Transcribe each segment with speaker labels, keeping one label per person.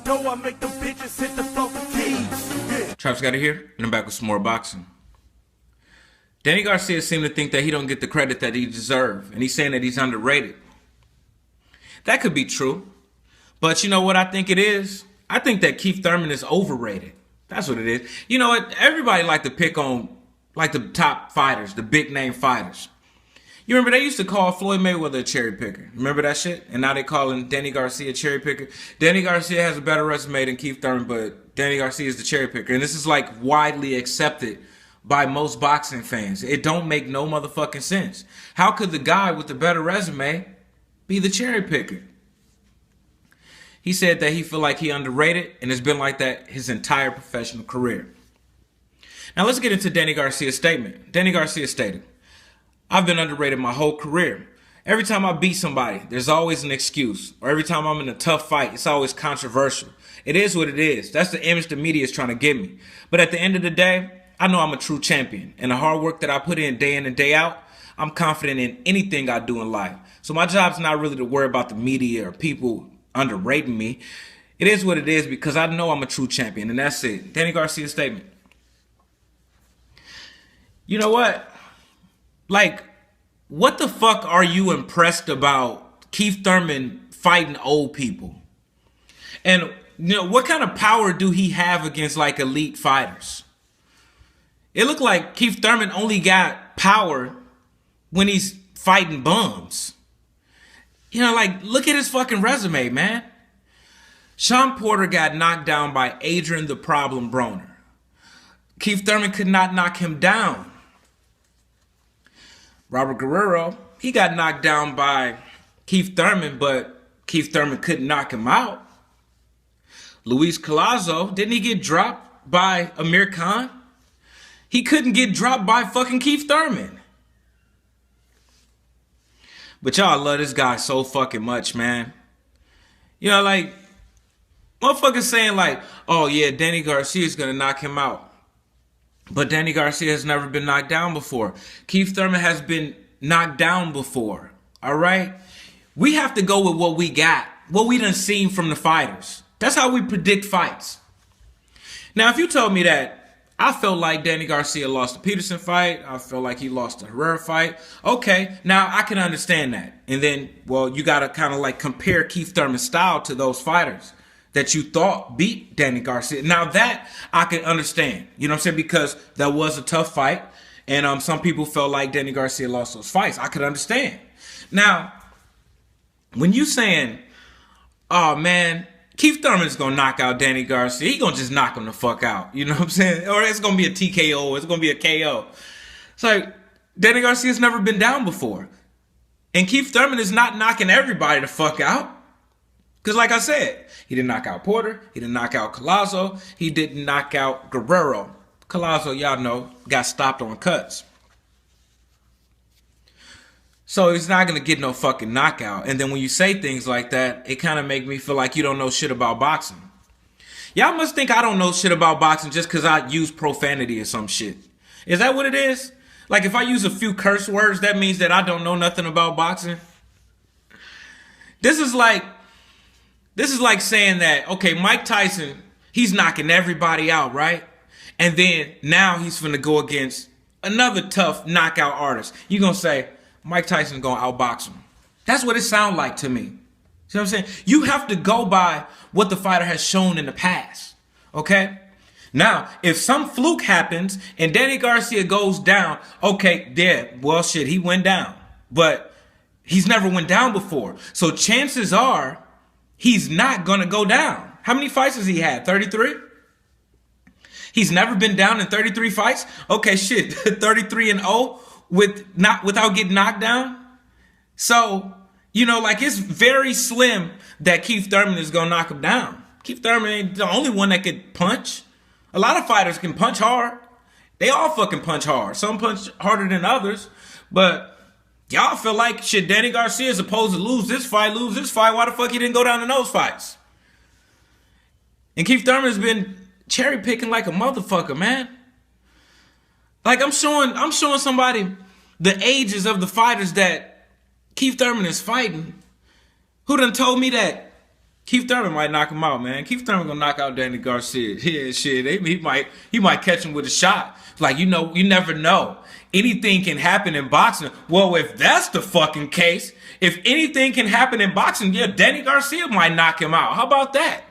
Speaker 1: door, I make them bitches hit the floor for keys. Yeah.
Speaker 2: Travis got it here, and I'm back with some more boxing. Danny Garcia seemed to think that he don't get the credit that he deserves, and he's saying that he's underrated. That could be true, but you know what I think it is? I think that Keith Thurman is overrated. That's what it is. You know what? Everybody like to pick on like the top fighters, the big name fighters. You remember they used to call Floyd Mayweather a cherry picker. Remember that shit? And now they calling Danny Garcia a cherry picker. Danny Garcia has a better resume than Keith Thurman, but Danny Garcia is the cherry picker. And this is like widely accepted by most boxing fans. It don't make no motherfucking sense. How could the guy with the better resume be the cherry picker? He said that he feel like he underrated, and it's been like that his entire professional career. Now let's get into Danny Garcia's statement. Danny Garcia stated, "I've been underrated my whole career. Every time I beat somebody, there's always an excuse. Or every time I'm in a tough fight, it's always controversial. It is what it is. That's the image the media is trying to give me. But at the end of the day, I know I'm a true champion. And the hard work that I put in and day out, I'm confident in anything I do in life. So my job's not really to worry about the media or people underrating me. It is what it is because I know I'm a true champion." And that's it. Danny Garcia's statement. You know what? Like, what the fuck are you impressed about Keith Thurman fighting old people? And, you know, what kind of power do he have against, like, elite fighters? It looked like Keith Thurman only got power when he's fighting bums. You know, like, look at his fucking resume, man. Sean Porter got knocked down by Adrian the Problem Broner. Keith Thurman could not knock him down. Robert Guerrero, he got knocked down by Keith Thurman, but Keith Thurman couldn't knock him out. Luis Collazo, didn't he get dropped by Amir Khan? He couldn't get dropped by fucking Keith Thurman. But y'all love this guy so fucking much, man. You know, like, motherfuckers saying like, oh yeah, Danny Garcia's gonna knock him out. But Danny Garcia has never been knocked down before. Keith Thurman has been knocked down before. All right? We have to go with what we got, what we done seen from the fighters. That's how we predict fights. Now, if you told me that I felt like Danny Garcia lost the Peterson fight, I felt like he lost the Herrera fight, okay, now I can understand that. And then, well, you got to kind of like compare Keith Thurman's style to those fighters that you thought beat Danny Garcia. Now that I can understand, you know what I'm saying? Because that was a tough fight. And some people felt like Danny Garcia lost those fights. I could understand. Now, when you saying, oh man, Keith Thurman's going to knock out Danny Garcia. He going to just knock him the fuck out. You know what I'm saying? Or it's going to be a TKO. It's going to be a KO. It's like, Danny Garcia's never been down before. And Keith Thurman is not knocking everybody the fuck out. Because like I said, he didn't knock out Porter. He didn't knock out Collazo. He didn't knock out Guerrero. Collazo, y'all know, got stopped on cuts. So he's not going to get no fucking knockout. And then when you say things like that, it kind of make me feel like you don't know shit about boxing. Y'all must think I don't know shit about boxing just because I use profanity or some shit. Is that what it is? Like if I use a few curse words, that means that I don't know nothing about boxing? This is like saying that, okay, Mike Tyson, he's knocking everybody out, right? And then now he's finna go against another tough knockout artist. You're going to say, Mike Tyson's going to outbox him. That's what it sounds like to me. See what I'm saying? You have to go by what the fighter has shown in the past, okay? Now, if some fluke happens and Danny Garcia goes down, okay, yeah, well, shit, he went down. But he's never went down before. So chances are he's not going to go down. How many fights has he had? 33? He's never been down in 33 fights? Okay, shit, 33-0 without getting knocked down? So, you know, like it's very slim that Keith Thurman is going to knock him down. Keith Thurman ain't the only one that could punch. A lot of fighters can punch hard. They all fucking punch hard. Some punch harder than others. But y'all feel like shit, Danny Garcia is supposed to lose this fight. Why the fuck he didn't go down in those fights? And Keith Thurman has been cherry picking like a motherfucker, man. Like I'm showing somebody the ages of the fighters that Keith Thurman is fighting, who done told me that Keith Thurman might knock him out, man. Keith Thurman gonna knock out Danny Garcia. Yeah, shit. He might catch him with a shot. Like, you know, you never know. Anything can happen in boxing. Well, if that's the fucking case, if anything can happen in boxing, yeah, Danny Garcia might knock him out. How about that?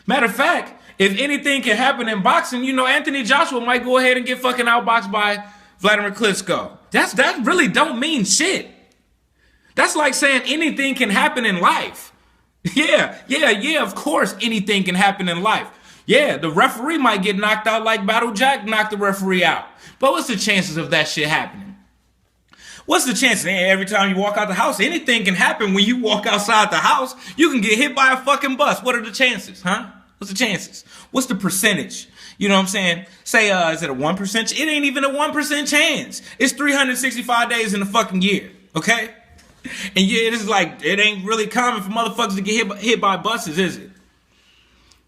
Speaker 2: Matter of fact, if anything can happen in boxing, you know, Anthony Joshua might go ahead and get fucking outboxed by Vladimir Klitschko. That really don't mean shit. That's like saying anything can happen in life. Yeah, of course anything can happen in life. Yeah, the referee might get knocked out like Battle Jack knocked the referee out. But what's the chances of that shit happening? What's the chances? Every time you walk out the house, anything can happen when you walk outside the house. You can get hit by a fucking bus. What are the chances, huh? What's the chances? What's the percentage? You know what I'm saying? Say, is it a 1%? It ain't even a 1% chance. It's 365 days in a fucking year, okay? And yeah, it is like, it ain't really common for motherfuckers to get hit by buses, is it?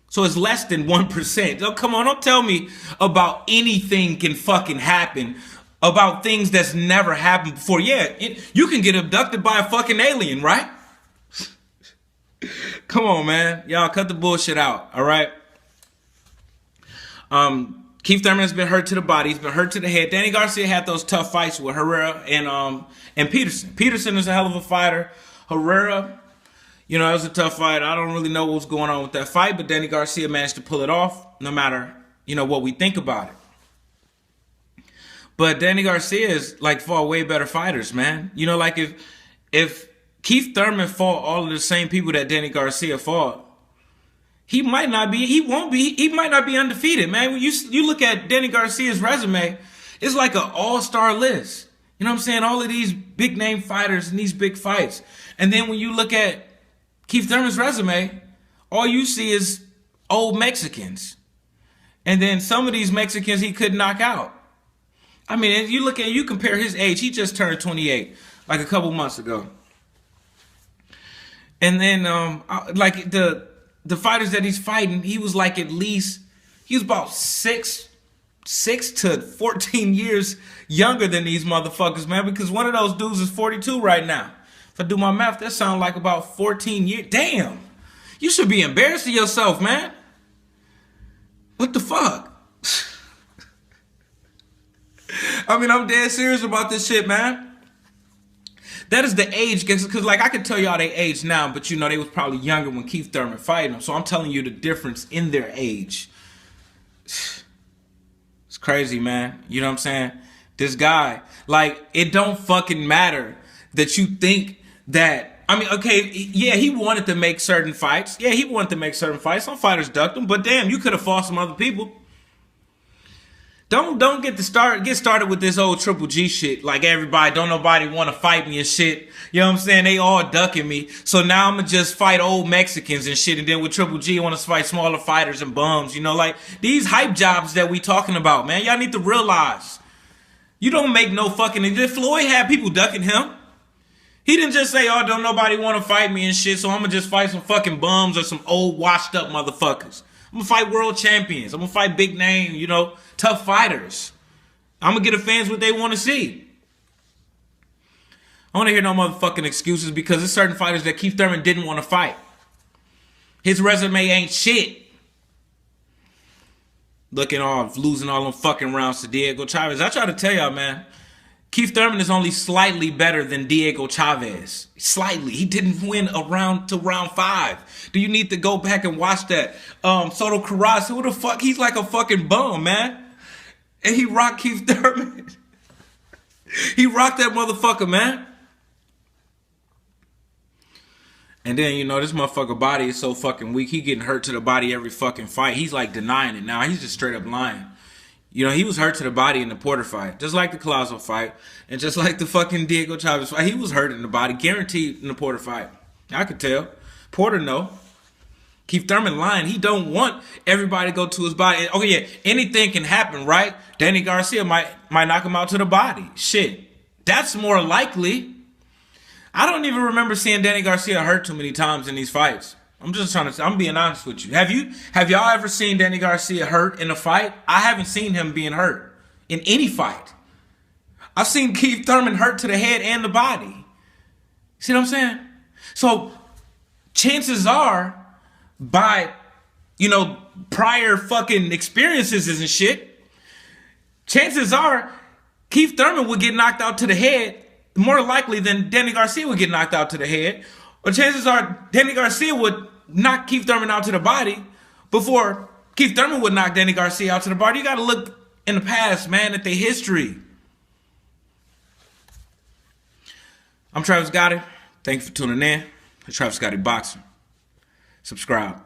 Speaker 2: So it's less than 1%. Oh, come on, don't tell me about anything can fucking happen, about things that's never happened before. Yeah, you can get abducted by a fucking alien, right? Come on, man. Y'all cut the bullshit out, all right? Keith Thurman has been hurt to the body. He's been hurt to the head. Danny Garcia had those tough fights with Herrera and Peterson. Peterson is a hell of a fighter. Herrera, you know, it was a tough fight. I don't really know what was going on with that fight, but Danny Garcia managed to pull it off no matter, you know, what we think about it. But Danny Garcia is like fought way better fighters, man. You know, like if Keith Thurman fought all of the same people that Danny Garcia fought, he might not be undefeated, man. When you look at Danny Garcia's resume, it's like an all-star list. You know what I'm saying? All of these big name fighters and these big fights. And then when you look at Keith Thurman's resume, all you see is old Mexicans. And then some of these Mexicans he couldn't knock out. I mean, you compare his age, he just turned 28 like a couple months ago. And then like the fighters that he's fighting, he was like he was about 6 to 14 years younger than these motherfuckers, man, because one of those dudes is 42 right now. If I do my math, that sounds like about 14 years. Damn. You should be embarrassed of yourself, man. What the fuck? I mean, I'm dead serious about this shit, man. That is the age, because like I can tell y'all they age now, but you know they was probably younger when Keith Thurman fighting them. So I'm telling you the difference in their age. It's crazy, man. You know what I'm saying? This guy, like, it don't fucking matter that you think that. I mean, okay, yeah, he wanted to make certain fights. Yeah, he wanted to make certain fights. Some fighters ducked him, but damn, you could have fought some other people. Don't get started with this old Triple G shit. Like everybody, don't nobody want to fight me and shit. You know what I'm saying? They all ducking me. So now I'm going to just fight old Mexicans and shit. And then with Triple G, I want to fight smaller fighters and bums. You know, like these hype jobs that we talking about, man. Y'all need to realize. You don't make no fucking... Did Floyd have people ducking him? He didn't just say, oh, don't nobody want to fight me and shit. So I'm going to just fight some fucking bums or some old washed up motherfuckers. I'm going to fight world champions. I'm going to fight big name, you know, tough fighters. I'm going to get the fans what they want to see. I want to hear no motherfucking excuses because there's certain fighters that Keith Thurman didn't want to fight. His resume ain't shit. Looking off, losing all them fucking rounds to Diego Chavez. I try to tell y'all, man, Keith Thurman is only slightly better than Diego Chavez. Slightly. He didn't win a round to round 5. Do you need to go back and watch that? Soto Carras, who the fuck? He's like a fucking bum, man. And he rocked Keith Thurman. He rocked that motherfucker, man. And then, you know, this motherfucker body is so fucking weak. He getting hurt to the body every fucking fight. He's like denying it now. He's just straight up lying. You know, he was hurt to the body in the Porter fight. Just like the Collazo fight. And just like the fucking Diego Chavez fight. He was hurt in the body. Guaranteed in the Porter fight. I could tell. Porter know. Keith Thurman lying. He don't want everybody to go to his body. Okay, yeah. Anything can happen, right? Danny Garcia might knock him out to the body. Shit. That's more likely. I don't even remember seeing Danny Garcia hurt too many times in these fights. I'm being honest with you. Have y'all ever seen Danny Garcia hurt in a fight? I haven't seen him being hurt in any fight. I've seen Keith Thurman hurt to the head and the body. See what I'm saying? So chances are, by, prior fucking experiences and shit, chances are Keith Thurman would get knocked out to the head more likely than Danny Garcia would get knocked out to the head. Or chances are Danny Garcia would knock Keith Thurman out to the body before Keith Thurman would knock Danny Garcia out to the body. You got to look in the past, man, at the history. I'm Travis Gotti. Thank you for tuning in. The Travis Gotti Boxer. Subscribe.